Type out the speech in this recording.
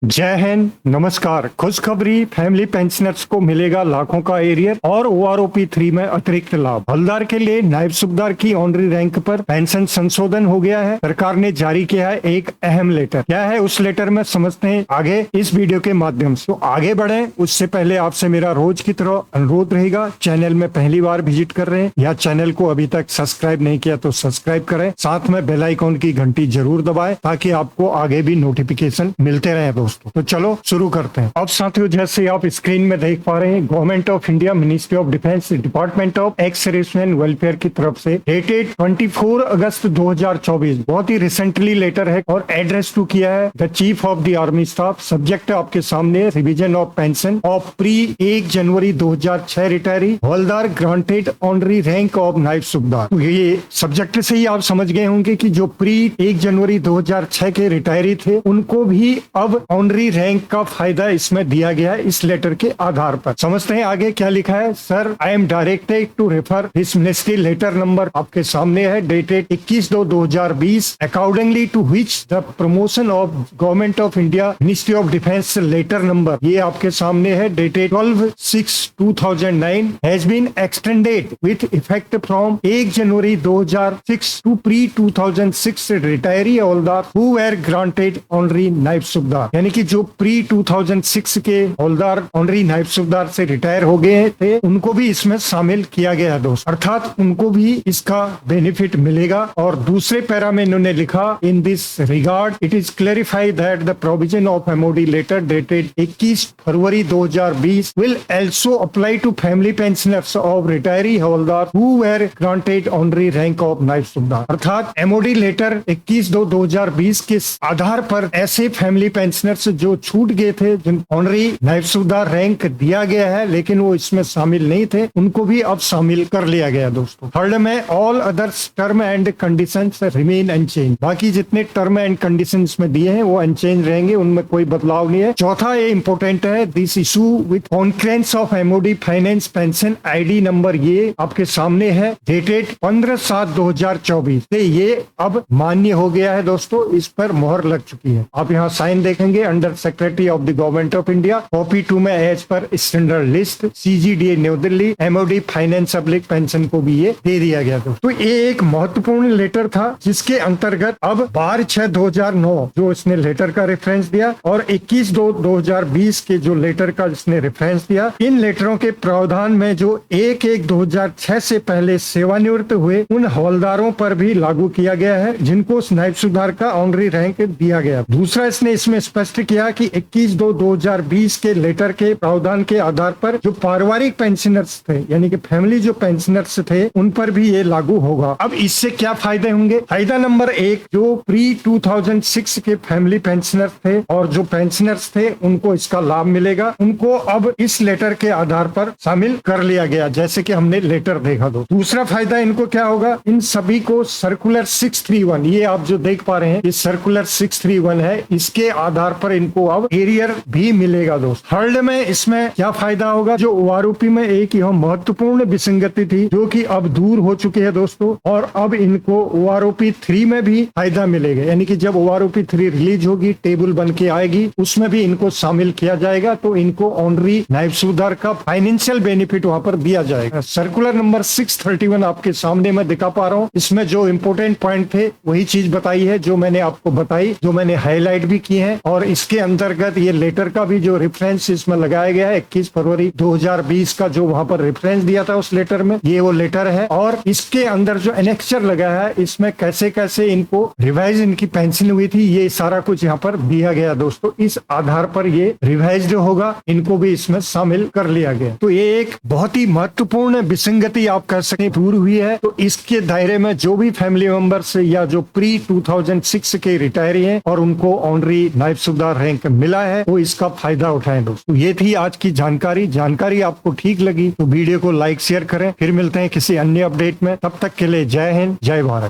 जय हिंद, नमस्कार। खुशखबरी, फैमिली पेंशनर्स को मिलेगा लाखों का एरियर और OROP 3 में अतिरिक्त लाभ। हवलदार के लिए नायब सूबेदार की ऑनरी रैंक पर पेंशन संशोधन हो गया है। सरकार ने जारी किया है एक अहम लेटर। क्या है उस लेटर में, समझते हैं आगे इस वीडियो के माध्यम से। तो आगे बढ़े उससे पहले आपसे मेरा रोज की तरह अनुरोध रहेगा, चैनल में पहली बार विजिट कर रहे हैं या चैनल को अभी तक सब्सक्राइब नहीं किया तो सब्सक्राइब करें, साथ में बेल आइकॉन की घंटी जरूर दबाएं ताकि आपको आगे भी नोटिफिकेशन मिलते रहे दोस्तों। तो चलो शुरू करते हैं। अब साथियों, जैसे आप स्क्रीन में देख पा रहे हैं, government of India, ministry of defence, department of ex serviceman welfare की तरफ से डेटेड 24 अगस्त 2024 बहुत ही रिसेंटली लेटर है और एड्रेस टू किया है the chief of the army staff. Subject आपके सामने, revision of pension of pre 1 January 2006 retiree havildar granted honorary rank of naib subedar. तो ये सब्जेक्ट से ही आप समझ गए होंगे कि जो प्री 1 जनवरी 2006 के रिटायरी थे उनको भी अब ऑनरी रैंक का फायदा इसमें दिया गया है इस लेटर के आधार पर। समझते हैं आगे क्या लिखा है। Sir, I am directed to refer this ministry letter number आपके सामने है, dated 21/2/2020, accordingly to which the promotion of government of India ministry of defence letter number, ये आपके सामने है, dated 12/6/2009 has been extended with effect from 1 January 2006 to pre 2006 retiree havildar who were granted honorary naib subedar. यानी कि जो प्री 2006 के हवलदार honorary naib सूबेदार से रिटायर हो गए थे उनको भी इसमें शामिल किया गया है दोस्त, अर्थात उनको भी इसका बेनिफिट मिलेगा। और दूसरे पैरा में इन्होंने लिखा, in this regard it is clarified that the provision of MOD letter dated 21 February 2020 will also apply to family pensioners of retiree havildar who were granted honorary rank of naib subedar. अर्थात MOD लेटर 21/2/2020 के आधार पर ऐसे family pensioners जो छूट गए थे, जिन honorary naib सूबेदार rank दिया गया है लेकिन वो इसमें शामिल नहीं थे, उनको भी अब शामिल कर लिया गया दोस्तों। थर्ड में, all others term and conditions remain unchange. बाकी जितने टर्म एंड कंडीशंस में दिए हैं वो अनचेंज रहेंगे, उनमें कोई बदलाव नहीं है। चौथा, ये इंपोर्टेंट है, this issue with कॉन्क्रेंस of MOD finance pension ID number, ये आपके सामने है, डेटेड 15/7/2024 से ये अब मान्य हो गया है दोस्तों, इस पर मोहर लग चुकी है। आप यहाँ साइन देखेंगे, under secretary of the government of India, copy 2 में as per standard list CGDA new Delhi MOD finance public pension को भी ये दे दिया गया था। तो ये एक महत्वपूर्ण लेटर था जिसके अंतर्गत अब 12/6/2009 जो इसने लेटर का रेफरेंस दिया और 21/2/2020 के जो लेटर का इसने रेफरेंस दिया, इन लेटरों के प्रावधान में जो 1/1/2006 से पहले सेवानिवृत्त हुए उन हवलदारों पर भी लागू किया गया है जिनको उस नायब सूबेदार का ऑनरी रैंक दिया गया। दूसरा, इसने इसमें स्पष्ट किया कि 21/2/2020 के लेटर के प्रावधान के आधार पर जो पारिवारिक पेंशनर्स थे, यानी कि फैमिली जो पेंशनर्स थे, उन पर भी ये लागू होगा। अब इससे क्या फायदे होंगे? फायदा नंबर 1, जो प्री 2006 के फैमिली पेंशनर्स थे और जो पेंशनर्स थे उनको इसका लाभ मिलेगा, उनको अब इस लेटर के आधार पर शामिल कर लिया गया, जैसे कि हमने लेटर देखा दो। दूसरा फायदा इनको क्या होगा, इन सभी को सर्कुलर 631, ये आप जो देख पा रहे हैं ये सर्कुलर 631 है, इसके आधार पर इनको अब एरियर भी मिलेगा दोस्त। थर्ड में इसमें क्या फायदा होगा, जो OROP में एक यह महत्वपूर्ण विसंगति थी जो कि अब दूर हो चुकी है दोस्तों, और अब इनको OROP 3 में भी फायदा मिलेगा। यानी कि जब OROP 3 रिलीज होगी, टेबल बन के आएगी, उसमें भी इनको शामिल किया जाएगा, तो इनको ऑनरी नायब सूबेदार का फाइनेंशियल बेनिफिट वहां पर दिया जाएगा। सर्कुलर नंबर 631 आपके सामने मैं दिखा पा रहा हूँ, इसमें जो इंपोर्टेंट पॉइंट थे वही चीज बताई है जो मैंने आपको बताई, जो मैंने हाईलाइट भी की है। और इसके अंतर्गत ये लेटर का भी जो रेफरेंस इसमें लगाया गया है 21 फरवरी 2020 का, जो वहां पर रेफरेंस दिया था उस लेटर में, ये वो लेटर है। और इसके अंदर जो एनेक्चर लगा है, इसमें कैसे कैसे इनको रिवाइज इनकी पेंशन हुई थी, ये सारा कुछ यहाँ पर दिया गया दोस्तों। इस आधार पर ये रिवाइज होगा, इनको भी इसमें शामिल कर लिया गया। तो ये एक बहुत ही महत्वपूर्ण विसंगति आप कह सकते दूर हुई है। तो इसके दायरे में जो भी फैमिली मेंबर्स या जो प्री 2006 के रिटायरी हैं और उनको ऑनरी नायब सूबेदार रैंक मिला है, वो इसका फायदा उठाएं दोस्तों। ये थी आज की जानकारी आपको ठीक लगी तो वीडियो को लाइक शेयर करें। फिर मिलते हैं किसी अन्य अपडेट में, तब तक के लिए जय हिंद, जय भारत।